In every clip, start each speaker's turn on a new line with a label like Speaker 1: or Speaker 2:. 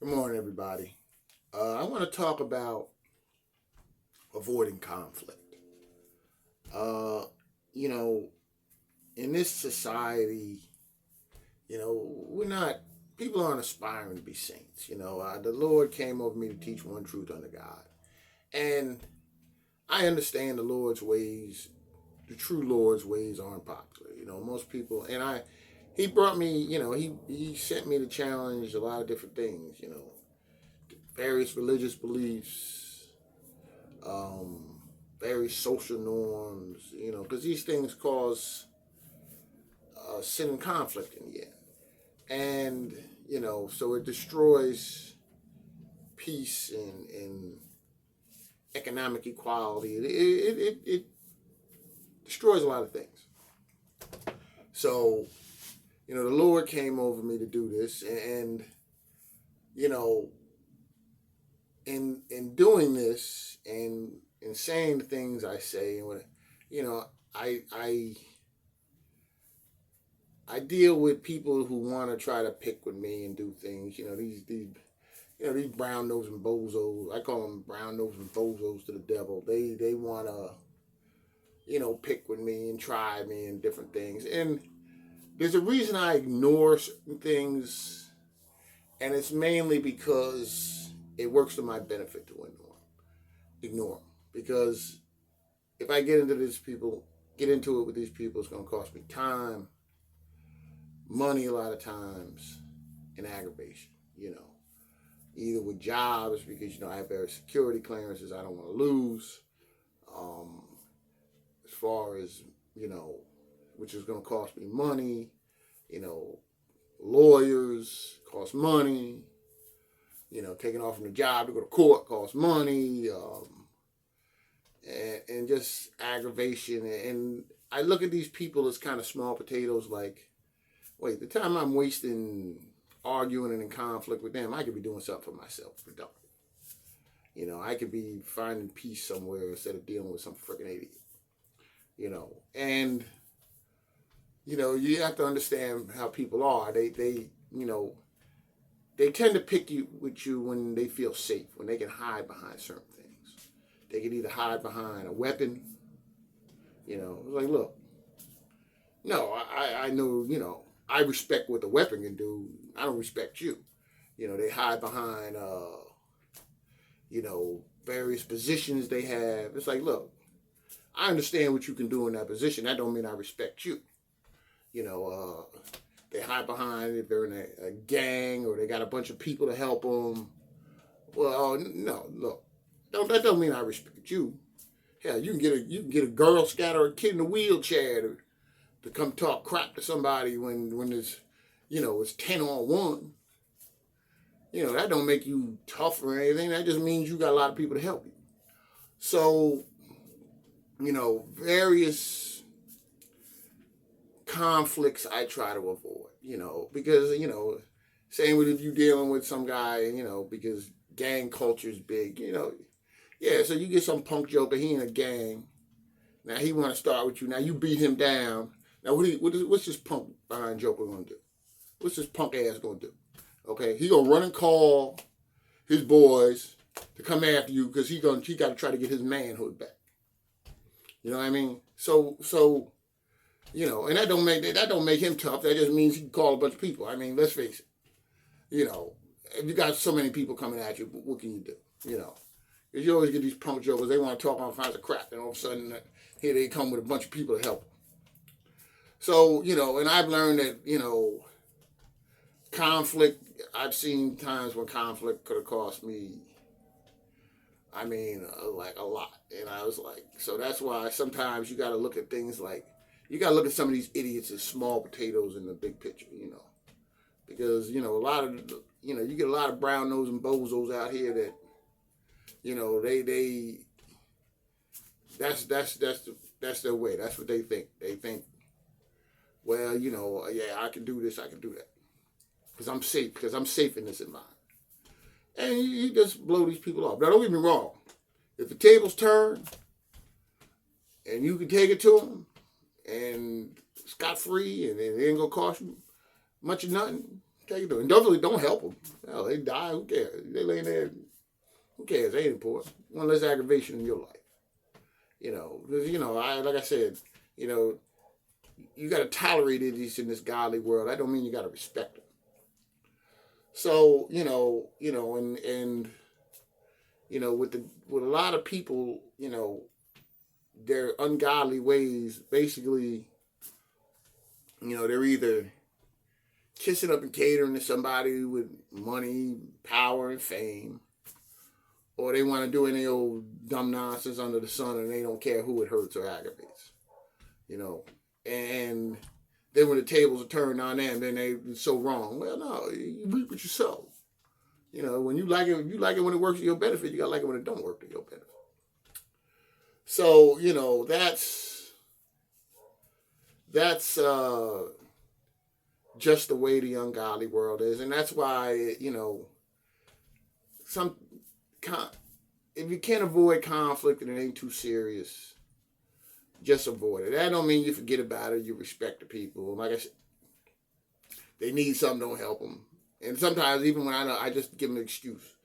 Speaker 1: Good morning, everybody. I want to talk about avoiding conflict. Uh, you know, in this society, we're not, people aren't aspiring to be saints. The Lord came over me to teach one truth under God. And I understand the Lord's ways, the true Lord's ways aren't popular. Most people, he brought me, he sent me to challenge a lot of different things, various religious beliefs, um, various social norms, because these things cause sin and conflict in the end. And, so it destroys peace and economic equality. It destroys a lot of things. So, the Lord came over me to do this. And you know, in doing this and in saying the things I say, and what, you know, I I I deal with people who want to try to pick with me and do things. These brown nosing bozos. I call them brown nosing bozos to the devil. They want to pick with me and try me and different things. And there's a reason I ignore certain things, and it's mainly because it works to my benefit to ignore them. Because if I get into it with these people, it's going to cost me time, money a lot of times, and aggravation. Either with jobs because I have various security clearances I don't want to lose. Um, as far as which is going to cost me money. You know, lawyers cost money. Taking off from the job to go to court costs money. And just aggravation. And I look at these people as kind of small potatoes. Like, wait, the time I'm wasting arguing and in conflict with them, I could be doing something for myself productive. I could be finding peace somewhere instead of dealing with some freaking idiot. And you have to understand how people are. They tend to pick you with you when they feel safe, when they can hide behind certain things. They can either hide behind a weapon. It's like, look, no, I know, I respect what the weapon can do. I don't respect you. They hide behind, various positions they have. It's like, look, I understand what you can do in that position. That don't mean I respect you. You know, they hide behind if they're in a gang or they got a bunch of people to help them. Well, no, look, that don't mean I respect you. Hell, you can get a Girl Scout or a kid in a wheelchair to come talk crap to somebody when it's 10 on 1. That don't make you tough or anything. That just means you got a lot of people to help you. So, various conflicts I try to avoid, because, same with if you dealing with some guy, because gang culture is big, yeah, so you get some punk joker, he in a gang. Now he want to start with you. Now you beat him down. Now what's this punk behind joker gonna do? What's this punk ass gonna do? Okay, he gonna run and call his boys to come after you because he got to try to get his manhood back. You know what I mean? So and that don't make him tough. That just means he can call a bunch of people. I mean, let's face it. If you got so many people coming at you, what can you do? Because you always get these punk jokers. They want to talk all kinds of crap, and all of a sudden, here they come with a bunch of people to help them. So and I've learned that conflict. I've seen times when conflict could have cost me. I mean, like a lot, and I was like, so that's why sometimes you got to look at things like you got to look at some of these idiots as small potatoes in the big picture, because a lot of you get a lot of brown nosing bozos out here that they that's their way. That's what they think. They think, well, yeah, I can do this, I can do that, because I'm safe in this environment, and you just blow these people off. Now, don't get me wrong. If the tables turn and you can take it to them and scot free and it ain't gonna cost you much of nothing, Okay, you do. And definitely don't help them. Hell, they die. Who cares? They lay there. Who cares? They ain't important. One less aggravation in your life. Because like I said, you know, you got to tolerate idiots in this godly world. That don't mean you got to respect them. So and with a lot of people, their ungodly ways, basically, they're either kissing up and catering to somebody with money, power, and fame, or they want to do any old dumb nonsense under the sun, and they don't care who it hurts or aggravates. And then when the tables are turned on them, then they're so wrong. Well, no, you reap what you sow. When you like it, when it works to your benefit. You gotta like it when it don't work to your benefit. So that's just the way the ungodly world is, and that's why some if you can't avoid conflict and it ain't too serious, just avoid it. That don't mean you forget about it. You respect the people. Like I said, they need something, don't help them. And sometimes even when I just give them an excuse.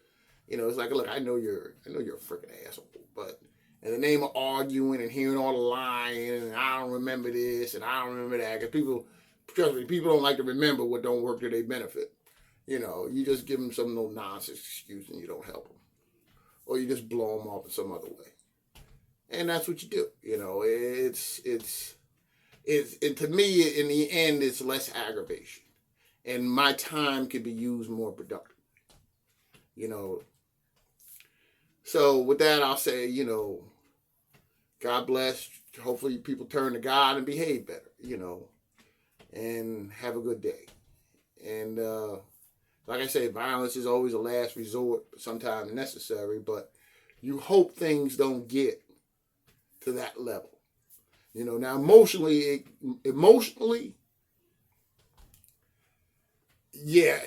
Speaker 1: It's like, look, I know you're a freaking asshole, but in the name of arguing and hearing all the lying, and I don't remember this and I don't remember that, because trust me, people don't like to remember what don't work to their benefit. You just give them some no nonsense excuse and you don't help them, or you just blow them off in some other way, and that's what you do. It's to me, in the end, it's less aggravation, and my time can be used more productively. So with that, I'll say, God bless. Hopefully people turn to God and behave better, and have a good day. And like I say, violence is always a last resort, sometimes necessary, but you hope things don't get to that level. Now emotionally, yeah,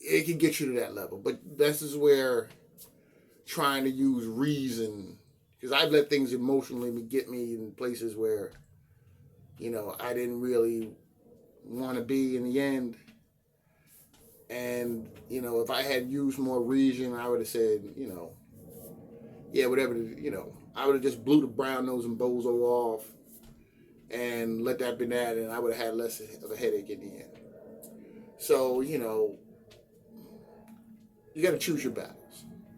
Speaker 1: it can get you to that level. But this is where trying to use reason, because I've let things emotionally get me in places where, I didn't really want to be in the end. And, if I had used more reason, I would have said, yeah, whatever, I would have just blew the brown nose and bozo off and let that be that, and I would have had less of a headache in the end. So, you got to choose your battles.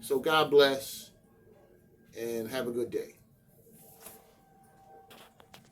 Speaker 1: So God bless and have a good day.